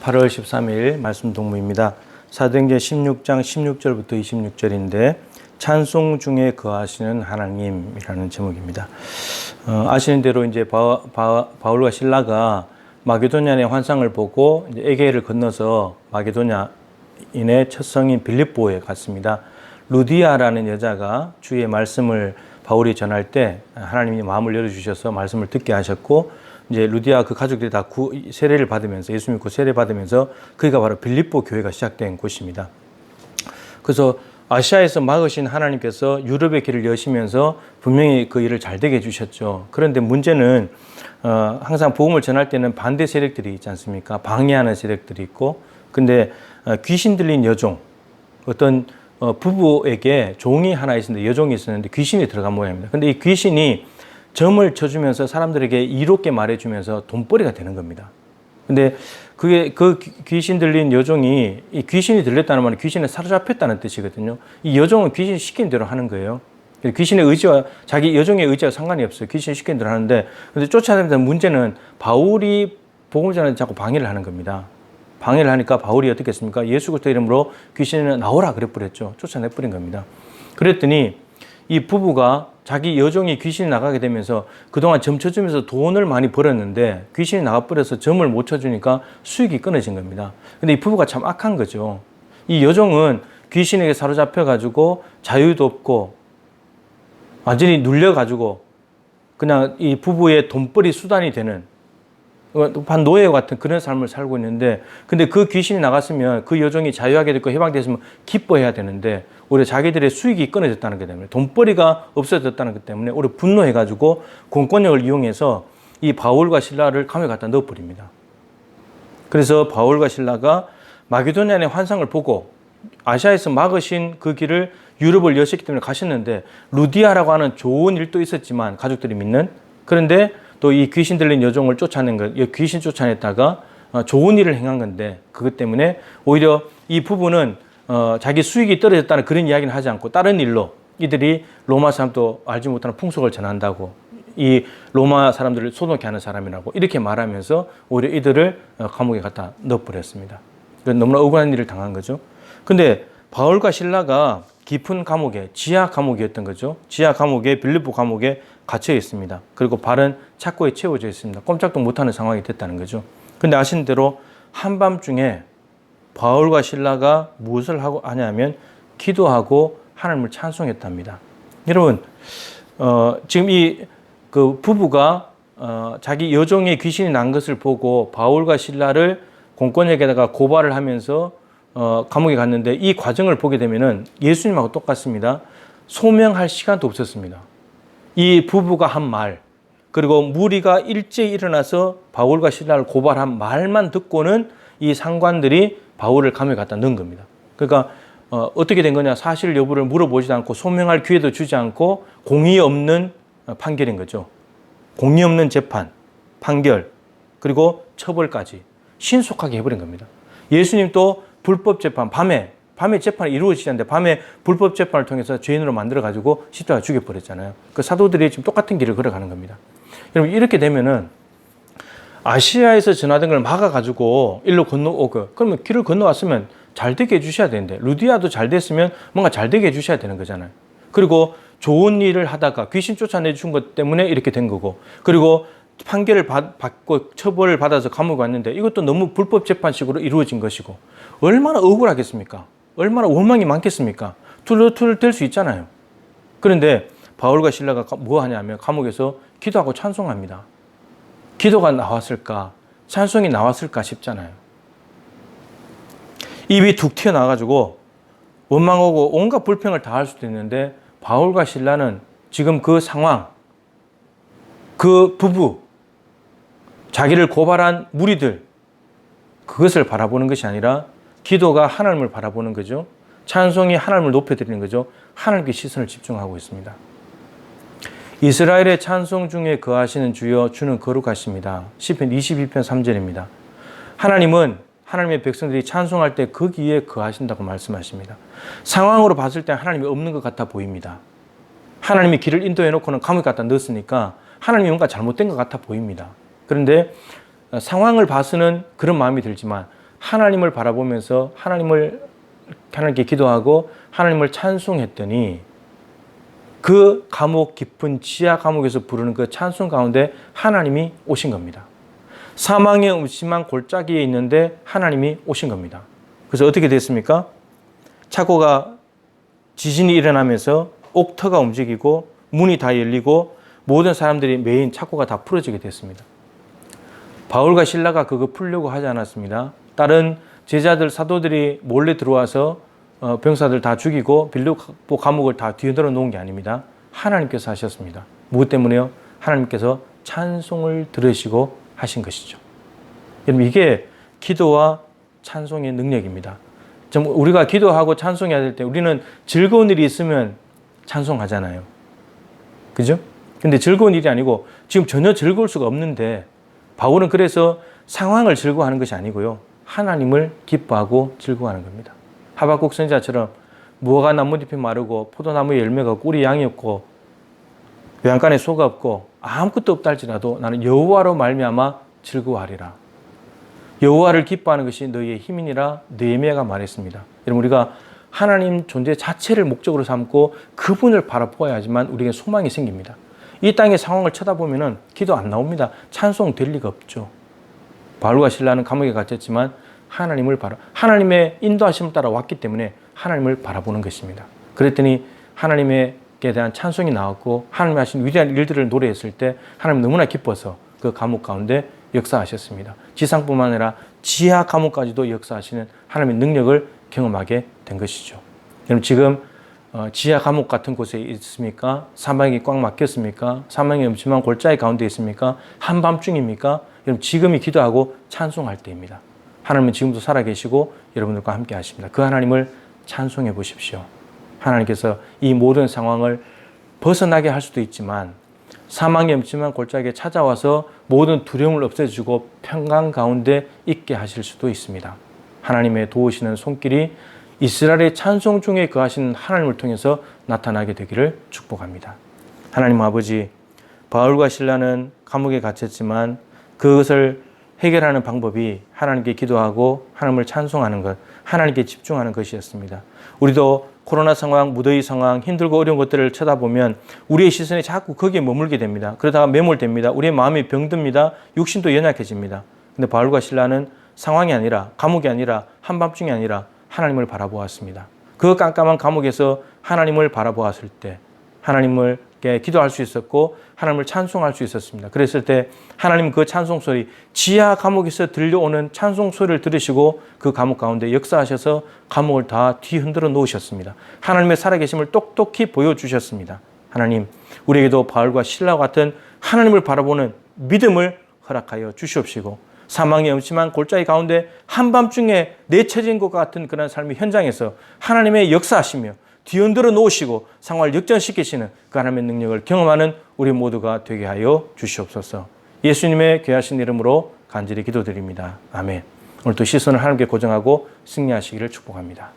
8월 13일 말씀 동무입니다. 사도행전 16장 16절부터 26절인데 찬송 중에 거하시는 하나님이라는 제목입니다. 아시는 대로 이제 바울과 실라가 마게도냐의 환상을 보고 이제 에게를 건너서 마게도냐인의 첫 성인 빌립보에 갔습니다. 루디아라는 여자가 주의 말씀을 바울이 전할 때 하나님이 마음을 열어주셔서 말씀을 듣게 하셨고, 이제 루디아 그 가족들이 다 세례를 받으면서 예수 믿고 세례 받으면서 거기가 바로 빌립보 교회가 시작된 곳입니다. 그래서 아시아에서 막으신 하나님께서 유럽의 길을 여시면서 분명히 그 일을 잘 되게 해주셨죠. 그런데 문제는 항상 복음을 전할 때는 반대 세력들이 있지 않습니까? 방해하는 세력들이 있고, 근데 귀신 들린 여종, 어떤 부부에게 종이 하나 있었는데, 여종이 있었는데 귀신이 들어간 모양입니다. 근데 이 귀신이 점을 쳐주면서 사람들에게 이롭게 말해주면서 돈벌이가 되는 겁니다. 근데 그게 그 귀신 들린 여종이, 이 귀신이 들렸다는 말은 귀신에 사로잡혔다는 뜻이거든요. 이 여종은 귀신이 시킨 대로 하는 거예요. 귀신의 의지와 자기 여종의 의지와 상관이 없어요. 귀신이 시킨 대로 하는데, 근데 쫓아내면서 문제는 바울이 복음을 전하는데 자꾸 방해를 하는 겁니다. 방해를 하니까 바울이 어떻게 했습니까? 예수 그리스도 이름으로 귀신을 나오라 그래 버렸죠. 쫓아내버린 겁니다. 그랬더니 이 부부가 자기 여종이 귀신이 나가게 되면서 그동안 점 쳐주면서 돈을 많이 벌었는데 귀신이 나가버려서 점을 못 쳐주니까 수익이 끊어진 겁니다. 근데 이 부부가 참 악한 거죠. 이 여종은 귀신에게 사로잡혀가지고 자유도 없고 완전히 눌려가지고 그냥 이 부부의 돈벌이 수단이 되는 반 노예 같은 그런 삶을 살고 있는데, 근데 그 귀신이 나갔으면 그 여종이 자유하게 됐고 해방됐으면 기뻐해야 되는데 오히려 자기들의 수익이 끊어졌다는 것 때문에, 돈벌이가 없어졌다는 것 때문에 오히려 분노해가지고 공권력을 이용해서 이 바울과 실라를 감옥에 갖다 넣어버립니다. 그래서 바울과 실라가 마게도냐의 환상을 보고 아시아에서 막으신 그 길을 유럽을 여셨기 때문에 가셨는데, 루디아라고 하는 좋은 일도 있었지만 가족들이 믿는, 그런데 또 이 귀신 들린 여종을 쫓아낸 것, 귀신 쫓아냈다가 좋은 일을 행한 건데, 그것 때문에 오히려 이 부부는 자기 수익이 떨어졌다는 그런 이야기는 하지 않고 다른 일로 이들이 로마 사람도 알지 못하는 풍속을 전한다고, 이 로마 사람들을 소독케 하는 사람이라고 이렇게 말하면서 오히려 이들을 감옥에 갖다 넣어버렸습니다. 너무나 억울한 일을 당한 거죠. 근데 바울과 실라가 깊은 감옥에, 지하 감옥이었던 거죠. 지하 감옥에, 빌립보 감옥에 갇혀 있습니다. 그리고 발은 착고에 채워져 있습니다. 꼼짝도 못하는 상황이 됐다는 거죠. 근데 아시는 대로 한밤중에 바울과 실라가 무엇을 하냐면 기도하고 하나님을 찬송했답니다. 여러분, 지금 그 부부가 자기 여종의 귀신이 난 것을 보고 바울과 실라를 공권력에다가 고발을 하면서 감옥에 갔는데, 이 과정을 보게 되면은 예수님하고 똑같습니다. 소명할 시간도 없었습니다. 이 부부가 한 말, 그리고 무리가 일제히 일어나서 바울과 실라를 고발한 말만 듣고는 이 상관들이 바울을 감옥에 갖다 넣은 겁니다. 그러니까 어떻게 된 거냐, 사실 여부를 물어보지도 않고 소명할 기회도 주지 않고 공의 없는 판결인 거죠. 공의 없는 재판, 판결, 그리고 처벌까지 신속하게 해버린 겁니다. 예수님도 불법 재판, 밤에 재판이 이루어지지 않는데 밤에 불법 재판을 통해서 죄인으로 만들어가지고 십자가에 죽여버렸잖아요. 그 사도들이 지금 똑같은 길을 걸어가는 겁니다. 여러분, 이렇게 되면은 아시아에서 전하던 걸 막아가지고 일로 건너오고, 그러면 길을 건너왔으면 잘 되게 해주셔야 되는데, 루디아도 잘 됐으면 뭔가 잘 되게 해주셔야 되는 거잖아요. 그리고 좋은 일을 하다가 귀신 쫓아내준 것 때문에 이렇게 된 거고, 그리고 판결을 받고 처벌을 받아서 감옥에 왔는데 이것도 너무 불법 재판식으로 이루어진 것이고, 얼마나 억울하겠습니까? 얼마나 원망이 많겠습니까? 툴툴 될 수 있잖아요. 그런데 바울과 실라가 뭐 하냐면 감옥에서 기도하고 찬송합니다. 기도가 나왔을까? 찬송이 나왔을까 싶잖아요. 입이 툭 튀어나와가지고 원망하고 온갖 불평을 다 할 수도 있는데, 바울과 실라는 지금 그 상황, 그 부부, 자기를 고발한 무리들, 그것을 바라보는 것이 아니라 기도가 하나님을 바라보는 거죠. 찬송이 하나님을 높여드리는 거죠. 하나님께 시선을 집중하고 있습니다. 이스라엘의 찬송 중에 거하시는 주여, 주는 거룩하십니다. 시편 22편 3절입니다. 하나님은 하나님의 백성들이 찬송할 때 거기에 거하신다고 말씀하십니다. 상황으로 봤을 때 하나님이 없는 것 같아 보입니다. 하나님이 길을 인도해 놓고는 감옥에 갖다 넣었으니까 하나님이 뭔가 잘못된 것 같아 보입니다. 그런데 상황을 봐서는 그런 마음이 들지만 하나님을 바라보면서 하나님께 기도하고 하나님을 찬송했더니 그 감옥 깊은 지하 감옥에서 부르는 그 찬송 가운데 하나님이 오신 겁니다. 사망의 음침한 골짜기에 있는데 하나님이 오신 겁니다. 그래서 어떻게 됐습니까? 차고가 지진이 일어나면서 옥터가 움직이고 문이 다 열리고 모든 사람들이 메인 차고가 다 풀어지게 됐습니다. 바울과 실라가 그거 풀려고 하지 않았습니다. 다른 제자들 사도들이 몰래 들어와서 병사들 다 죽이고 빌립보 감옥을 다 뒤흔들어 놓은 게 아닙니다. 하나님께서 하셨습니다. 무엇 때문에요? 하나님께서 찬송을 들으시고 하신 것이죠. 여러분, 이게 기도와 찬송의 능력입니다. 우리가 기도하고 찬송해야 될 때 우리는 즐거운 일이 있으면 찬송하잖아요. 그죠? 근데 즐거운 일이 아니고 지금 전혀 즐거울 수가 없는데 바울은 그래서 상황을 즐거워하는 것이 아니고요. 하나님을 기뻐하고 즐거워하는 겁니다. 하박국 선지자처럼 무화과 나뭇잎이 마르고 포도나무에 열매가 없고 꿀이 양이 없고 외양간에 소가 없고 아무것도 없다 할지라도 나는 여호와로 말미암아 즐거워하리라. 여호와를 기뻐하는 것이 너희의 힘이니라 느헤미야가 말했습니다. 여러분, 우리가 하나님 존재 자체를 목적으로 삼고 그분을 바라보아야지만 우리에게 소망이 생깁니다. 이 땅의 상황을 쳐다보면 기도 안 나옵니다. 찬송 될 리가 없죠. 바울과 실라는 감옥에 갇혔지만 하나님의 인도하심을 따라 왔기 때문에 하나님을 바라보는 것입니다. 그랬더니 하나님께 대한 찬송이 나왔고 하나님이 하신 위대한 일들을 노래했을 때 하나님 너무나 기뻐서 그 감옥 가운데 역사하셨습니다. 지상뿐만 아니라 지하 감옥까지도 역사하시는 하나님의 능력을 경험하게 된 것이죠. 여러분, 지금 지하 감옥 같은 곳에 있습니까? 사망이 꽉 막혔습니까? 사망의 음침한 골짜기 가운데 있습니까? 한밤중입니까? 여러분, 지금이 기도하고 찬송할 때입니다. 하나님은 지금도 살아계시고 여러분들과 함께 하십니다. 그 하나님을 찬송해 보십시오. 하나님께서 이 모든 상황을 벗어나게 할 수도 있지만 사망의 음침한 골짜기에 찾아와서 모든 두려움을 없애주고 평강 가운데 있게 하실 수도 있습니다. 하나님의 도우시는 손길이 이스라엘의 찬송 중에 거하시는 하나님을 통해서 나타나게 되기를 축복합니다. 하나님 아버지, 바울과 실라는 감옥에 갇혔지만 그것을 해결하는 방법이 하나님께 기도하고 하나님을 찬송하는 것, 하나님께 집중하는 것이었습니다. 우리도 코로나 상황, 무더위 상황, 힘들고 어려운 것들을 쳐다보면 우리의 시선이 자꾸 거기에 머물게 됩니다. 그러다가 매몰됩니다. 우리의 마음이 병듭니다. 육신도 연약해집니다. 근데 바울과 실라는 상황이 아니라, 감옥이 아니라, 한밤중이 아니라 하나님을 바라보았습니다. 그 깜깜한 감옥에서 하나님을 바라보았을 때 하나님께 기도할 수 있었고 하나님을 찬송할 수 있었습니다. 그랬을 때 하나님 그 찬송 소리, 지하 감옥에서 들려오는 찬송 소리를 들으시고 그 감옥 가운데 역사하셔서 감옥을 다 뒤흔들어 놓으셨습니다. 하나님의 살아계심을 똑똑히 보여주셨습니다. 하나님, 우리에게도 바울과 실라와 같은 하나님을 바라보는 믿음을 허락하여 주시옵시고 사망의 음침한 골짜기 가운데 한밤중에 내쳐진 것 같은 그런 삶의 현장에서 하나님의 역사하시며 뒤흔들어 놓으시고 상황을 역전시키시는 그 하나님의 능력을 경험하는 우리 모두가 되게 하여 주시옵소서. 예수님의 귀하신 이름으로 간절히 기도드립니다. 아멘. 오늘도 시선을 하나님께 고정하고 승리하시기를 축복합니다.